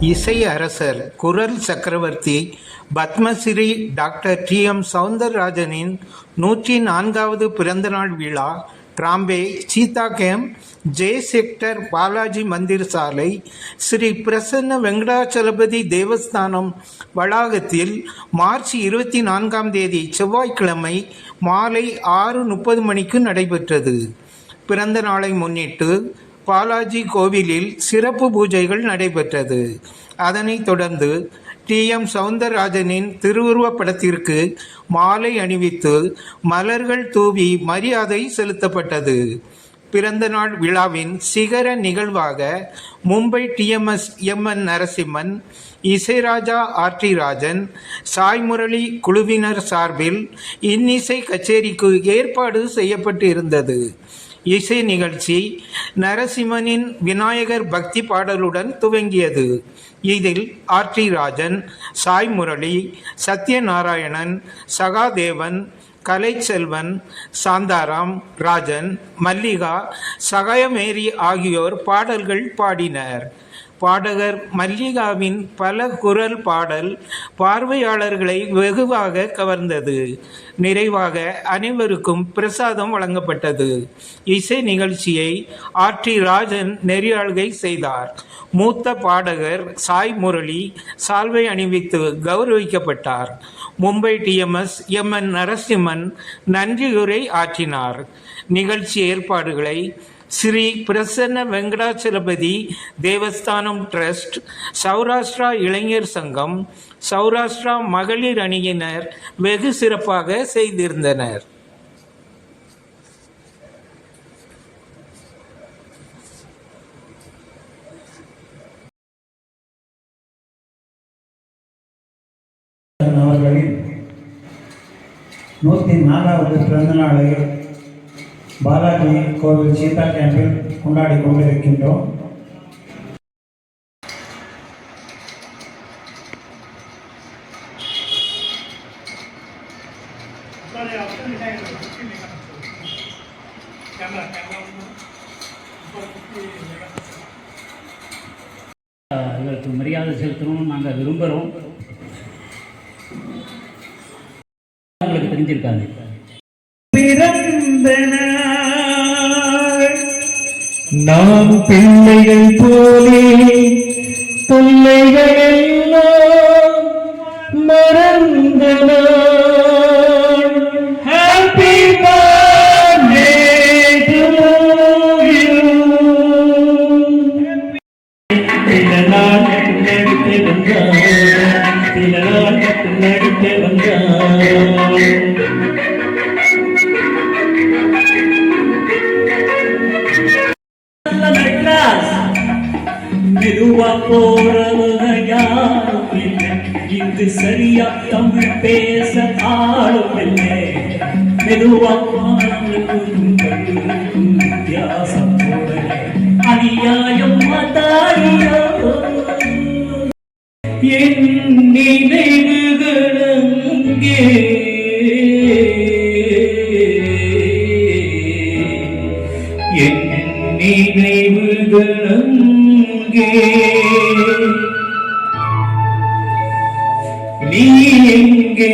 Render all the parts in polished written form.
இசை அரசர் குரல் சக்கரவர்த்தி பத்மஸ்ரீ டாக்டர் டி.எம். சௌந்தரராஜனின் 104வது பிறந்தநாள் விழா Trombay Sita camp J sector Balaji Mandir சாலை ஸ்ரீ பிரசன்ன வெங்கடாச்சலபதி தேவஸ்தானம் வளாகத்தில் மார்ச் 24ஆம் தேதி செவ்வாய்க்கிழமை மாலை 6:30 மணிக்கு நடைபெற்றது. பிறந்த நாளை முன்னிட்டு பாலாஜி கோவிலில் சிறப்பு பூஜைகள் நடைபெற்றது. அதனைத் தொடர்ந்து டி.எம். சௌந்தரராஜனின் திருவுருவப் படத்திற்கு மாலை அணிவித்து மலர்கள் தூவி மரியாதை செலுத்தப்பட்டது. பிறந்தநாள் விழாவின் சிகர நிகழ்வாக மும்பை டி.எம்.எஸ். எம்.என். நரசிம்மன், இசைராஜா ஆர்.டி. ராஜன், சாய் முரளி குழுவினர் சார்பில் இன்னிசை கச்சேரிக்கு ஏற்பாடு செய்யப்பட்டு இருந்தது. இசை நிகழ்ச்சி நரசிம்மனின் விநாயகர் பக்தி பாடலுடன் துவங்கியது. இதில் ஆர்.டி. ராஜன், சாய் முரளி, சத்யநாராயணன், சகாதேவன், கலைச்செல்வன், சாந்தாராம், ராஜன், மல்லிகா, சகாயமேரி ஆகியோர் பாடல்கள் பாடினர். பாடகர் மல்லிகாவின் பல குரல் பாடல் பார்வையாளர்களை வெகுவாக கவர்ந்தது. நிறைவாக அனைவருக்கும் பிரசாதம் வழங்கப்பட்டது. இசை நிகழ்ச்சியை ஆர்.டி. ராஜன் நெறியாள்கை செய்தார். மூத்த பாடகர் சாய் முரளி சால்வை அணிவித்து கௌரவிக்கப்பட்டார். மும்பை டி.எம்.எஸ். எம்.என். நரசிம்மன் நன்றியுரை ஆற்றினார். நிகழ்ச்சி ஏற்பாடுகளை ஸ்ரீ பிரசன்ன வெங்கடாச்சலபதி தேவஸ்தானம் ட்ரஸ்ட், சௌராஷ்டிரா இளைஞர் சங்கம், சௌராஷ்டிரா மகளிர் அணியினர் வெகு சிறப்பாக செய்திருந்தனர். அவர்களின் 104வது பிறந்த நாளை பாலாஜி கோவில் சீதா கேம்பில் கொண்டாடி கொண்டிருக்கின்றோம். இவருக்கு மரியாதை செலுத்தணும்னு நாங்கள் விரும்புகிறோம். உங்களுக்கு தெரிஞ்சிருக்காங்க. நாம் பிள்ளைகள் போலே தொல்லைகள் எல்லாம் மறந்தன. Happy birthday to you. சில நாள் நடித்து வந்தார், சில நாள் நடித்து வந்தார். மெதுவா போறவங்க யாரும் இல்லை, இங்கு சரியா தமிழ் பேச ஆளும் இல்லை. மெதுவா வித்தியாசம் போல அநியாயம் மாதாரியோ என் நினைவுகள் அங்கே, என் நினைவுகள் அங்கே. நீ எங்கே?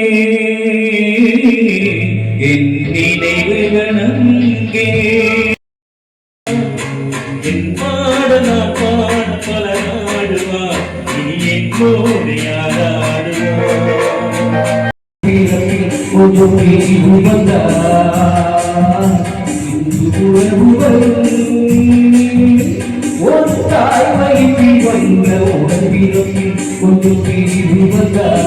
என் நினைவுகள் அங்கே. என் பாட நான் பாட பல நாடுவார், இனி என்னோடு யாராடுவார். கொஞ்சம் பேசி வந்தார் ஒரு தாய் வயிற்றில் வந்த உடம்பிலும் கொஞ்சம் பிரிவு வந்தார்.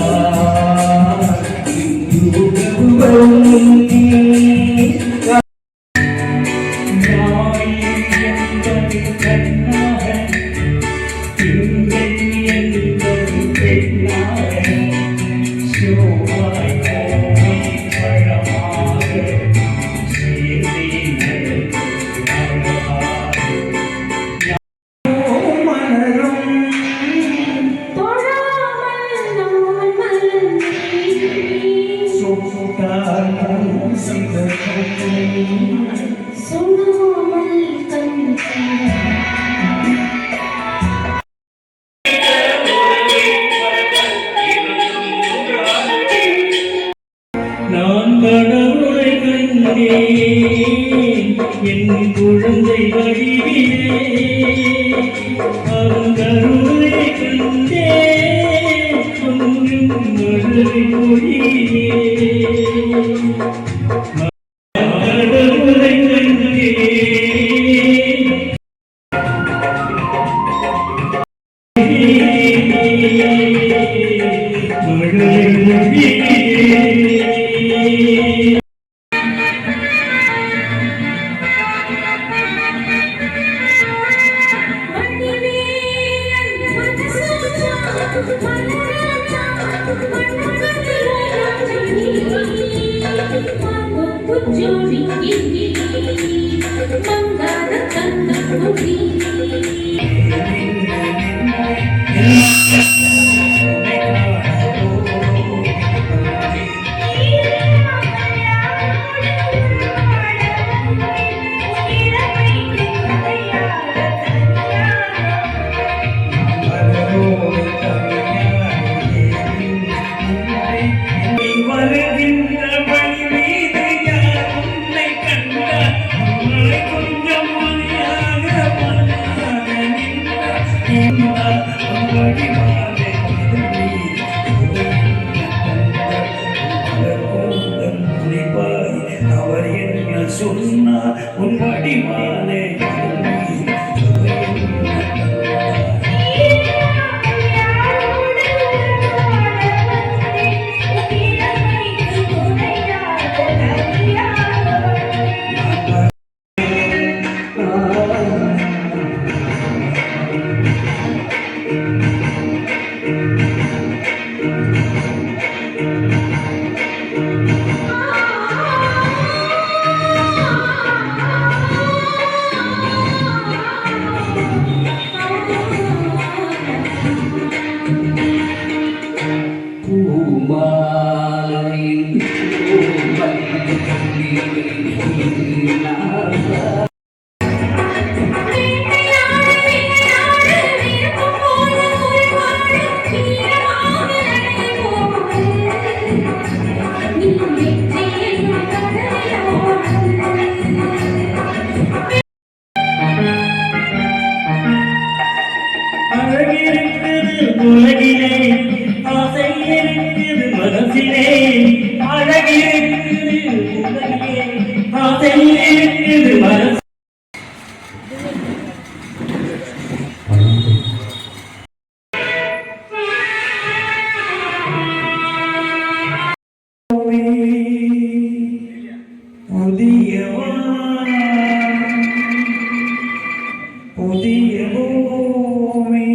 குழந்தை வடிவிலே அவன் கருணை கண்டே கொஞ்சம் மழலை பொழியே கடவுளை கண்டே மழலை பொழியே வருகின்ற வழி மீது யார் உன்னை கண்டார் உன்னை கொஞ்சம் மணியாக அவர் என்ன சொன்னார் உன் வடிவானே உலகிலே ஆசை இருக்குது மனசிலே அழகிருக்குது உலகிலே ஆசை இருக்குது மனசிலே புதிய பூமி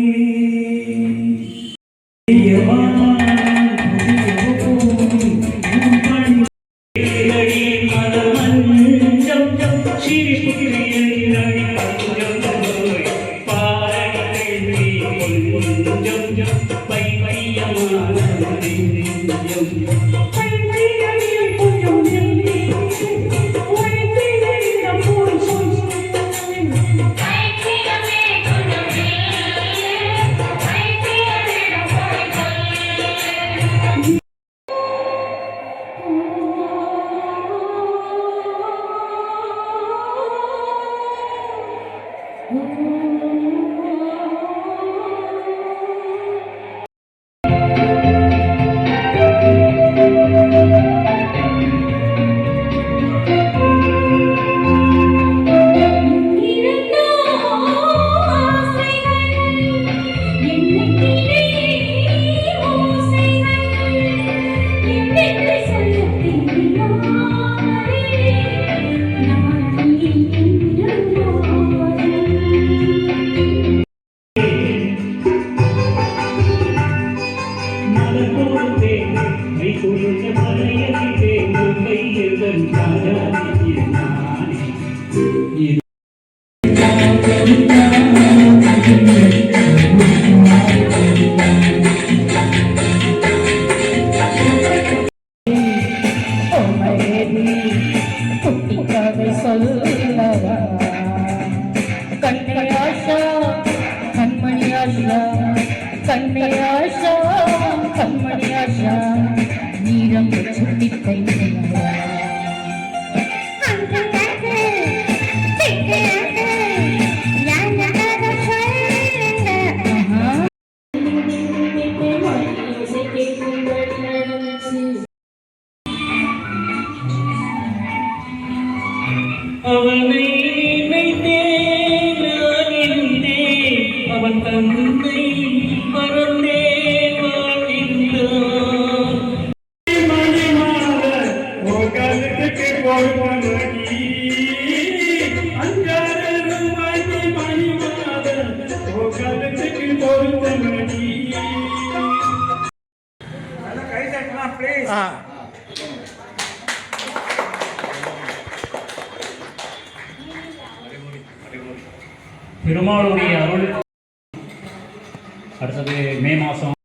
நீரம் சுட்டி பெருமாளுடைய அருள். அடுத்தது மே மாதம்